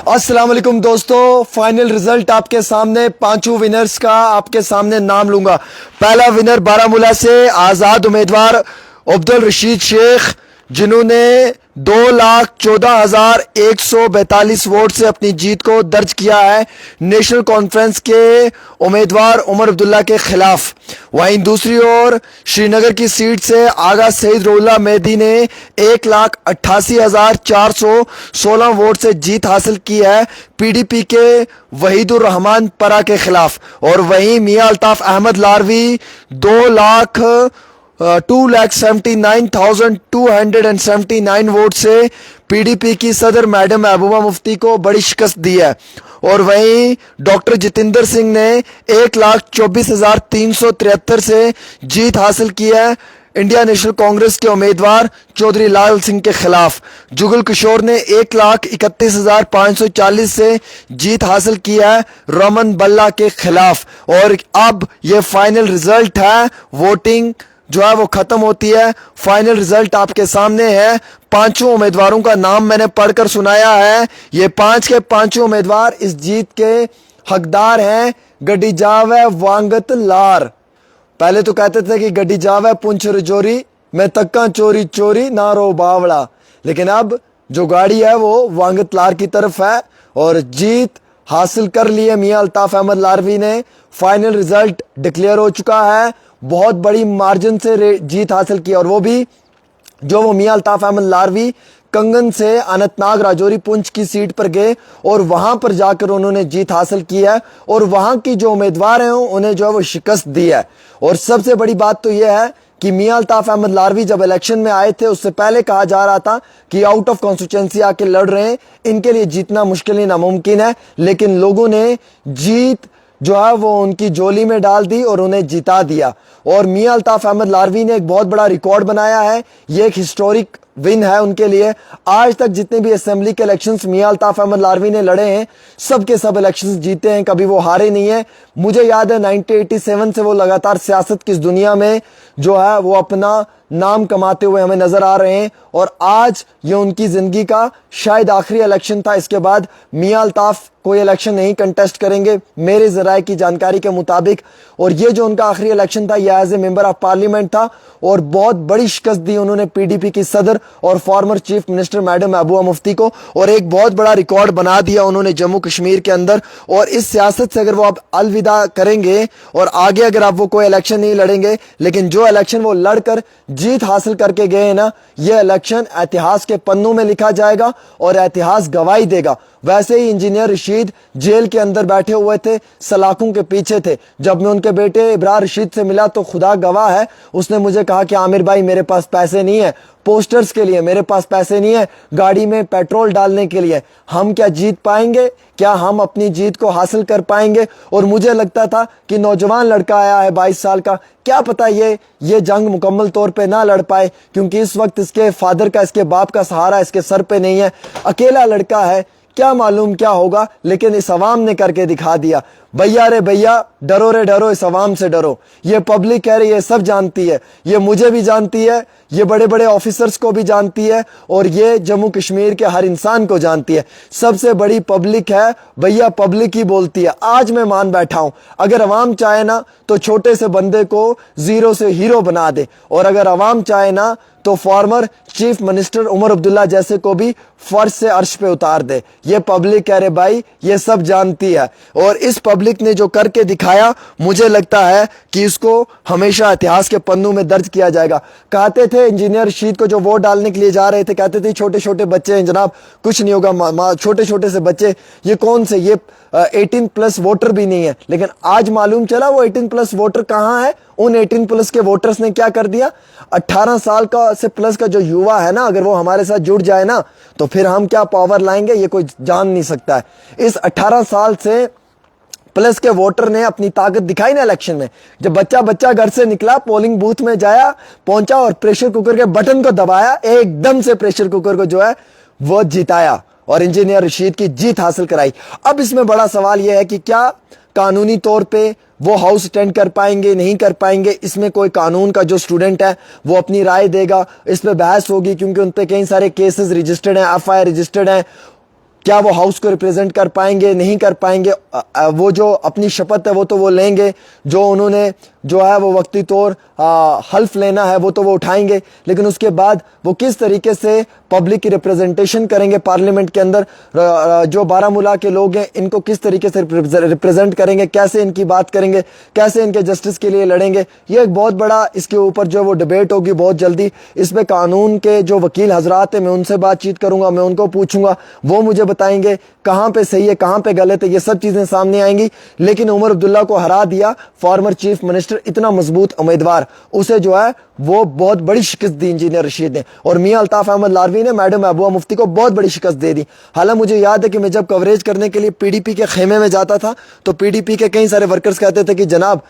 अस्सलाम वालेकुम दोस्तों, फाइनल रिजल्ट आपके सामने। पांचों विनर्स का आपके सामने नाम लूंगा। पहला विनर बारामूला से आजाद उम्मीदवार अब्दुल रशीद शेख, जिन्होंने 2,14,142 वोट से अपनी जीत को दर्ज किया है नेशनल कॉन्फ्रेंस के उम्मीदवार उमर अब्दुल्ला के खिलाफ। वहीं दूसरी ओर श्रीनगर की सीट से आगा सईद रोला मेहदी ने 1,88,416 वोट से जीत हासिल की है पीडीपी के वहीदुर रहमान परा के खिलाफ। और वहीं मियां अल्ताफ अहमद लारवी 2,79,279 वोट से पीडीपी की सदर मैडम महबूबा मुफ्ती को बड़ी शिकस्त दी है। और वहीं डॉक्टर जितेंद्र सिंह ने 1,24,373 से जीत हासिल की है इंडिया नेशनल कांग्रेस के उम्मीदवार चौधरी लाल सिंह के खिलाफ। जुगल किशोर ने 1,31,540 से जीत हासिल की है रमन बल्ला के खिलाफ। और अब ये फाइनल रिजल्ट है, वोटिंग जो है वो खत्म होती है। फाइनल रिजल्ट आपके सामने है। पांचों उम्मीदवारों का नाम मैंने पढ़कर सुनाया है। ये पांच के पांचों उम्मीदवार इस जीत के हकदार हैं। गड्डी जावे वांगत लार। पहले तो कहते थे कि गड्डी जावे पुंछ रजौरी, मैं तक्का चोरी चोरी ना रो बावड़ा, लेकिन अब जो गाड़ी है वो वांगत लार की तरफ है। और जीत हासिल कर ली है मियां अल्ताफ अहमद लारवी ने। फाइनल रिजल्ट डिक्लेयर हो चुका है। बहुत बड़ी मार्जिन से जीत हासिल की, और वो भी जो वो मियां अल्ताफ अहमद लारवी कंगन से अनंतनाग राजौरी पुंछ की सीट पर गए और वहां पर जाकर उन्होंने जीत हासिल की है। और वहां की जो उम्मीदवार हैं उन्हें जो है वो शिकस्त दी है। और सबसे बड़ी बात तो यह है कि मियां अल्ताफ अहमद लारवी जब इलेक्शन में आए थे उससे पहले कहा जा रहा था कि आउट ऑफ कॉन्स्टिट्यूएंसी आके लड़ रहे हैं, इनके लिए जीतना मुश्किल ही नामुमकिन है। लेकिन लोगों ने जीत जो है वो उनकी झोली में डाल दी और उन्हें जिता दिया। और मियां अल्ताफ अहमद लारवी ने एक बहुत बड़ा रिकॉर्ड बनाया है। ये एक हिस्टोरिक विन है उनके लिए। आज तक जितने भी असेंबली के इलेक्शंस मियां अल्ताफ अहमद लारवी ने लड़े हैं, सब के सब इलेक्शंस जीते हैं, कभी वो हारे नहीं है। मुझे याद है 1987 से वो लगातार सियासत की इस दुनिया में जो है वो अपना नाम कमाते हुए हमें नजर आ रहे हैं। और आज ये उनकी जिंदगी का शायद आखिरी इलेक्शन था। इसके बाद मियां अल्ताफ कोई इलेक्शन नहीं कंटेस्ट करेंगे मेरे जराये की जानकारी के मुताबिक। और ये जो उनका आखिरी इलेक्शन था ये as a member of parliament था। और बहुत बड़ी शिकस्त दी उन्होंने पीडीपी की सदर और farmer chief minister madam Mehbooba Mufti को। और एक बहुत बड़ा रिकॉर्ड बना दिया उन्होंने जम्मू कश्मीर के अंदर। और इस सियासत से अगर वो अब अलविदा करेंगे और आगे अगर अब वो कोई इलेक्शन नहीं लड़ेंगे, लेकिन जो इलेक्शन वो लड़कर जीत हासिल करके गए ना, ये इलेक्शन इतिहास के पन्नों में लिखा जाएगा और इतिहास गवाही देगा। वैसे ही इंजीनियर रशीद जेल के अंदर बैठे हुए थे, सलाखों के पीछे थे। जब मैं उनके बेटे इब्रार रशीद से मिला तो खुदा गवाह है, उसने मुझे कहा कि आमिर भाई मेरे पास पैसे नहीं है पोस्टर्स के लिए, मेरे पास पैसे नहीं है गाड़ी में पेट्रोल डालने के लिए। हम क्या जीत पाएंगे? क्या हम अपनी जीत को हासिल कर पाएंगे? और मुझे लगता था कि नौजवान लड़का आया है 22 साल का, क्या पता ये जंग मुकम्मल तौर पे ना लड़ पाए, क्योंकि इस वक्त इसके फादर का, इसके बाप का सहारा इसके सर पे नहीं है। अकेला लड़का है, क्या मालूम क्या होगा, लेकिन इस अवाम ने करके दिखा दिया। भैया रे भैया, डरो रे डरो, इस अवाम से डरो। ये पब्लिक है, ये सब जानती है, ये मुझे भी जानती है, ये बड़े बड़े ऑफिसर्स को भी जानती है, और ये जम्मू कश्मीर के हर इंसान को जानती है। सबसे बड़ी पब्लिक है भैया, पब्लिक ही बोलती है। आज मैं मान बैठा हूं, अगर अवाम चाहे ना तो छोटे से बंदे को जीरो से हीरो बना दे, और अगर अवाम चाहे ना तो former chief minister Omar Abdullah जैसे को भी फर्श से अर्श पे उतार दे। ये पब्लिक कह रहे भाई, ये सब जानती है। और इस पब्लिक ने जो करके दिखाया, मुझे लगता है कि इसको हमेशा इतिहास के पन्नों में दर्ज किया जाएगा। कहते थे इंजीनियर रशीद को जो वोट डालने के लिए जा रहे थे, कहते थे छोटे छोटे बच्चे हैं जनाब, कुछ नहीं होगा, छोटे छोटे से बच्चे, ये कौन से, ये 18+ वोटर भी नहीं है। लेकिन आज मालूम चला वो 18+ वोटर कहां है। उन 18+ के वोटर्स ने क्या कर दिया, 18 साल का से प्लस का जो युवा है ना, अगर वो हमारे साथ जुड़ जाए ना, तो फिर हम क्या पावर लाएंगे ये कोई जान नहीं सकता है। इस 18 साल से प्लस के वोटर ने अपनी ताकत दिखाई ना इलेक्शन में। जब बच्चा बच्चा घर से निकला, पोलिंग बूथ में जाया, पहुंचा और प्रेशर कुकर के बटन को दबाया, एकदम से प्रेशर कुकर को जो है वो जिताया और इंजीनियर रशीद की जीत हासिल कराई। अब इसमें बड़ा सवाल यह है कि क्या कानूनी तौर पे वो हाउस अटेंड कर पाएंगे, नहीं कर पाएंगे। इसमें कोई कानून का जो स्टूडेंट है वो अपनी राय देगा, इस पे बहस होगी, क्योंकि उन पे कई सारे केसेस रजिस्टर्ड हैं, FIR रजिस्टर्ड हैं। क्या वो हाउस को रिप्रेजेंट कर पाएंगे, नहीं कर पाएंगे। वो जो अपनी शपथ है वो तो वो लेंगे, जो उन्होंने जो है वो वक्ती तौर हल्फ लेना है वो तो वो उठाएंगे, लेकिन उसके बाद वो किस तरीके से पब्लिक की रिप्रेजेंटेशन करेंगे पार्लियामेंट के अंदर, जो बारामूला के लोग हैं इनको किस तरीके से रिप्रेजेंट करेंगे, कैसे इनकी बात करेंगे, कैसे इनके जस्टिस के लिए लड़ेंगे, ये एक बहुत बड़ा इसके ऊपर जो वो डिबेट होगी बहुत जल्दी। इसमें कानून के जो वकील हजरात हैं मैं उनसे बातचीत करूंगा, मैं उनको पूछूंगा, वो मुझे बताएंगे कहां पे सही है कहां पे गलत है, ये सब चीजें सामने आएंगी। लेकिन उमर अब्दुल्ला को हरा दिया फॉर्मर चीफ मिनिस्टर, इतना मजबूत उम्मीदवार, उसे जो है वो बहुत बड़ी शिकस्त दी इंजीनियर रशीद ने, और मियां अल्ताफ अहमद लारवी ने मैडम महबूबा मुफ्ती को बहुत बड़ी शिकस्त दे दी। हालांकि मुझे याद है कि मैं जब कवरेज करने के लिए पीडीपी के खेमे में जाता था तो पीडीपी के कई सारे वर्कर्स कहते थे कि जनाब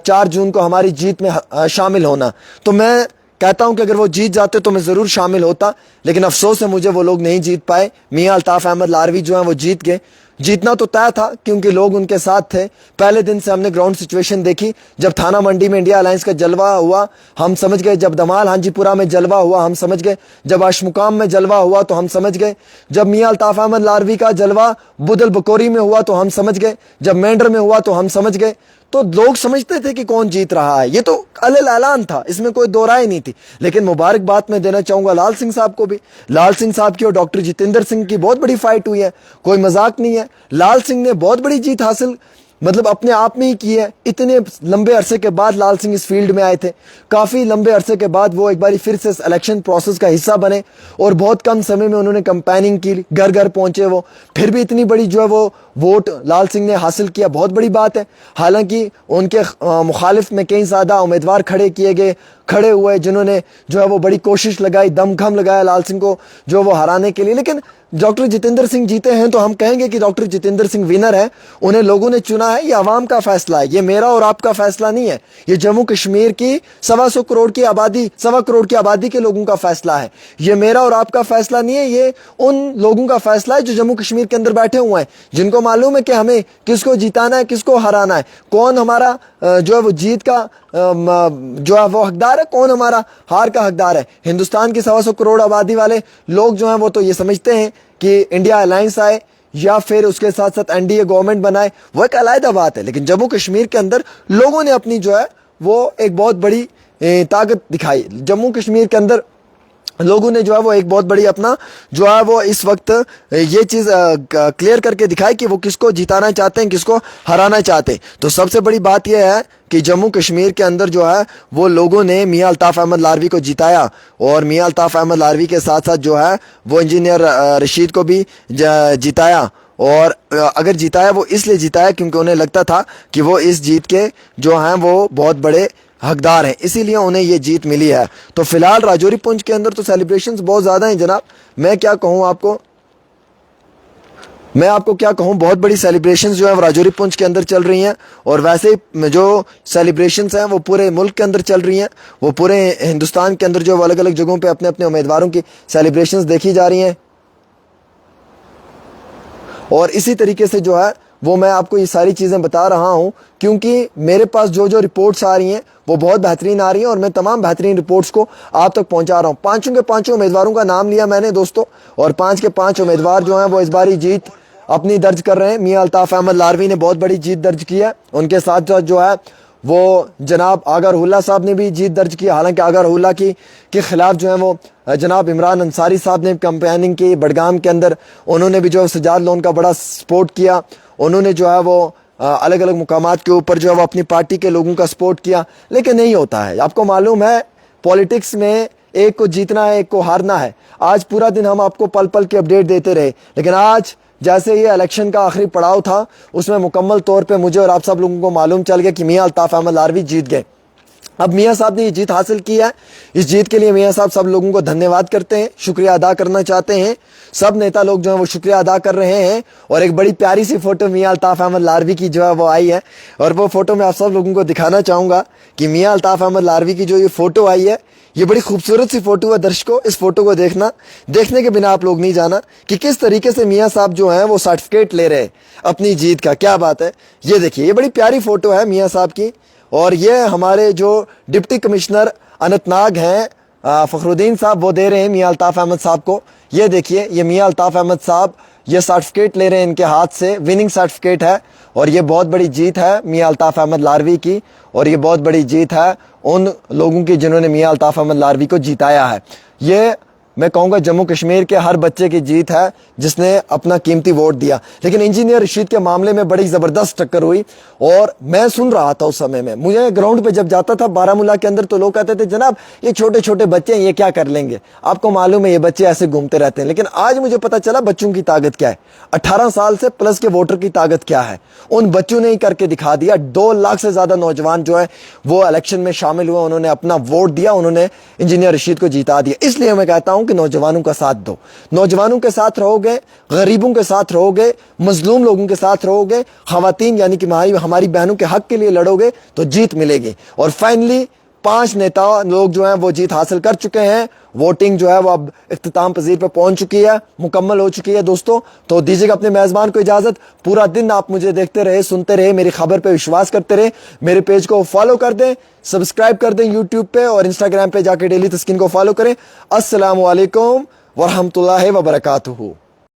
4 जून को हमारी जीत में शामिल होना, तो मैं कहता हूं कि अगर वो जीत जाते तो मैं जरूर शामिल होता, लेकिन अफसोस है मुझे वो लोग नहीं जीत पाए। मियां अल्ताफ अहमद लारवी जो है वो जीत गए। जीतना तो तय था क्योंकि लोग उनके साथ थे। पहले दिन से हमने ग्राउंड सिचुएशन देखी, जब थाना मंडी में इंडिया अलायंस का जलवा हुआ हम समझ गए, जब दमाल हांजीपुरा में जलवा हुआ हम समझ गए, जब अशमुकाम में जलवा हुआ तो हम समझ गए, जब मियां अल्ताफ अहमद लारवी का जलवा बुदल बकोरी में हुआ तो हम समझ गए, जब मेंढर में हुआ तो हम समझ गए। तो लोग समझते थे कि कौन जीत रहा है, ये तो अलल ऐलान था, इसमें कोई दो राय नहीं थी। लेकिन मुबारकबाद मैं देना चाहूंगा लाल सिंह साहब को भी। लाल सिंह साहब की और डॉक्टर जितेंद्र सिंह की बहुत बड़ी फाइट हुई है, कोई मजाक नहीं है। लाल सिंह ने बहुत बड़ी जीत हासिल मतलब अपने आप में ही की है। इतने लंबे अरसे के बाद लाल सिंह इस फील्ड में आए थे, काफी लंबे अरसे के बाद वो एक बार फिर से इलेक्शन प्रोसेस का हिस्सा बने और बहुत कम समय में उन्होंने कैंपेनिंग की, घर घर पहुंचे वो, फिर भी इतनी बड़ी जो है वो वोट लाल सिंह ने हासिल किया, बहुत बड़ी बात है। हालांकि उनके मुखालिफ में कई ज्यादा उम्मीदवार खड़े हुए जिन्होंने जो है वो बड़ी कोशिश लगाई, दमखम लगाया लाल सिंह को जो वो हराने के लिए, लेकिन डॉक्टर जितेंद्र सिंह जीते हैं तो हम कहेंगे कि डॉक्टर जितेंद्र सिंह विनर है। उन्हें लोगों ने चुना है, ये अवाम का फैसला है, ये मेरा और आपका फैसला नहीं है। ये जम्मू कश्मीर की 125 करोड़ की आबादी, 1.25 करोड़ की आबादी के लोगों का फैसला है। ये मेरा और आपका फैसला नहीं है, ये उन लोगों का फैसला है जो जम्मू कश्मीर के अंदर बैठे हुए हैं, जिनको मालूम है कि हमें किसको जिताना है, किसको हराना है, कौन हमारा जो है वो जीत का जो है वो हकदार है, कौन हमारा हार का हकदार है। हिंदुस्तान की 125 करोड़ आबादी वाले लोग जो हैं वो तो ये समझते हैं कि इंडिया अलायंस आए या फिर उसके साथ साथ एनडीए गवर्नमेंट बनाए, वो एक अलग बात है। लेकिन जम्मू कश्मीर के अंदर लोगों ने अपनी जो है वो एक बहुत बड़ी ताकत दिखाई। जम्मू कश्मीर के अंदर लोगों ने जो है वो एक बहुत बड़ी अपना जो है वो इस वक्त ये चीज क्लियर करके दिखाई कि वो किसको जिताना चाहते हैं, किसको हराना चाहते हैं। तो सबसे बड़ी बात यह है कि जम्मू कश्मीर के अंदर जो है वो लोगों ने मियां अल्ताफ अहमद लारवी को जिताया, और मियां अल्ताफ अहमद लारवी के साथ साथ जो है वो इंजीनियर रशीद को भी जिताया। और अगर जिताया वो इसलिए जिताया क्योंकि उन्हें लगता था कि वो इस जीत के जो हैं वो बहुत बड़े हकदार हैं, इसीलिए उन्हें ये जीत मिली है। तो फिलहाल राजौरी पुंछ के अंदर तो सेलिब्रेशंस बहुत ज़्यादा हैं जनाब, मैं क्या कहूँ आपको, मैं आपको क्या कहूँ, बहुत बड़ी सेलिब्रेशंस जो है राजौरी पुंछ के अंदर चल रही हैं। और वैसे ही जो सेलिब्रेशंस हैं वो पूरे मुल्क के अंदर चल रही हैं, वो पूरे हिंदुस्तान के अंदर जो अलग अलग जगहों पे अपने अपने उम्मीदवारों की सेलिब्रेशंस देखी जा रही हैं। और इसी तरीके से जो है वो मैं आपको ये सारी चीज़ें बता रहा हूँ क्योंकि मेरे पास जो जो रिपोर्ट्स आ रही हैं वो बहुत बेहतरीन आ रही हैं, और मैं तमाम बेहतरीन रिपोर्ट्स को आप तक पहुँचा रहा हूँ। पाँचों के पाँचों उम्मीदवारों का नाम लिया मैंने दोस्तों, और 5 के 5 उम्मीदवार जो हैं वो इस बारी जीत अपनी दर्ज कर रहे हैं। मियां अल्ताफ अहमद लारवी ने बहुत बड़ी जीत दर्ज की है, उनके साथ साथ जो है वो जनाब आगर हुल्ला साहब ने भी जीत दर्ज की। हालांकि आगर हुल्ला के खिलाफ जो है वो जनाब इमरान अंसारी साहब ने कैंपेनिंग की बडगाम के अंदर, उन्होंने भी जो है सजाद लोन का बड़ा सपोर्ट किया। उन्होंने जो है वो अलग अलग मुकामात के ऊपर जो है वो अपनी पार्टी के लोगों का सपोर्ट किया, लेकिन नहीं होता है। आपको मालूम है पॉलिटिक्स में एक को जीतना है, एक को हारना है। आज पूरा दिन हम आपको पल पल की अपडेट देते रहे, लेकिन आज जैसे ये इलेक्शन का आखिरी पड़ाव था उसमें मुकम्मल तौर पे मुझे और आप सब लोगों को मालूम चल गया कि मियां अल्ताफ अहमद लारवी जीत गए। अब मियां साहब ने ये जीत हासिल की है, इस जीत के लिए मियां साहब सब लोगों को धन्यवाद करते हैं, शुक्रिया अदा करना चाहते हैं। सब नेता लोग जो है वो शुक्रिया अदा कर रहे हैं। और एक बड़ी प्यारी सी फोटो मियां अल्ताफ अहमद लारवी की जो है वो आई है, और वो फोटो मैं आप सब लोगों को दिखाना चाहूँगा कि मियां अल्ताफ अहमद लारवी की जो ये फोटो आई है, ये बड़ी खूबसूरत सी फोटो है। दर्शकों इस फोटो को देखने के बिना आप लोग नहीं जाना कि किस तरीके से मियां साहब जो हैं वो सर्टिफिकेट ले रहे हैं अपनी जीत का। क्या बात है, ये देखिए, ये बड़ी प्यारी फोटो है मियां साहब की। और ये हमारे जो डिप्टी कमिश्नर अनंतनाग हैं फखरुद्दीन साहब, वो दे रहे हैं मियां अल्ताफ अहमद साहब को। ये देखिए, ये मियां अल्ताफ अहमद साहब ये सर्टिफिकेट ले रहे हैं इनके हाथ से, विनिंग सर्टिफिकेट है। और ये बहुत बड़ी जीत है मियां अल्ताफ अहमद लारवी की, और ये बहुत बड़ी जीत है उन लोगों की जिन्होंने मियां अल्ताफ अहमद लारवी को जिताया है। ये मैं कहूँगा जम्मू कश्मीर के हर बच्चे की जीत है जिसने अपना कीमती वोट दिया। लेकिन इंजीनियर रशीद के मामले में बड़ी ज़बरदस्त टक्कर हुई, और मैं सुन रहा था उस समय में, मुझे ग्राउंड पे जब जाता था बारामूला के अंदर तो लोग कहते थे जनाब ये छोटे छोटे बच्चे हैं, ये क्या कर लेंगे, आपको मालूम है ये बच्चे ऐसे घूमते रहते हैं। लेकिन आज मुझे पता चला बच्चों की ताकत क्या है, 18 साल से प्लस के वोटर की ताकत क्या है। उन बच्चों ने ही करके दिखा दिया। 2 लाख से ज़्यादा नौजवान जो है वो इलेक्शन में शामिल हुए, उन्होंने अपना वोट दिया, उन्होंने इंजीनियर रशीद को जिता दिया। इसलिए मैं कहता हूं कि नौजवानों का साथ दो, नौजवानों के साथ रहोगे, गरीबों के साथ रहोगे, मजलूम लोगों के साथ रहोगे, खवातीन यानी कि हमारी बहनों के हक के लिए लड़ोगे तो जीत मिलेगी। और फाइनली 5 नेता लोग जो हैं वो जीत हासिल कर चुके हैं। वोटिंग जो है वो अब इख्तिताम पजीर पे पहुंच चुकी है, मुकम्मल हो चुकी है दोस्तों। तो दीजिएगा अपने मेजबान को इजाजत। पूरा दिन आप मुझे देखते रहे, सुनते रहे, मेरी खबर पे विश्वास करते रहे। मेरे पेज को फॉलो कर दें, सब्सक्राइब कर दें यूट्यूब पे, और इंस्टाग्राम पे जाके डेली तस्कीन को फॉलो करें। अस्सलामु अलैकुम वरहमतुल्लाहि वबरकातुहू।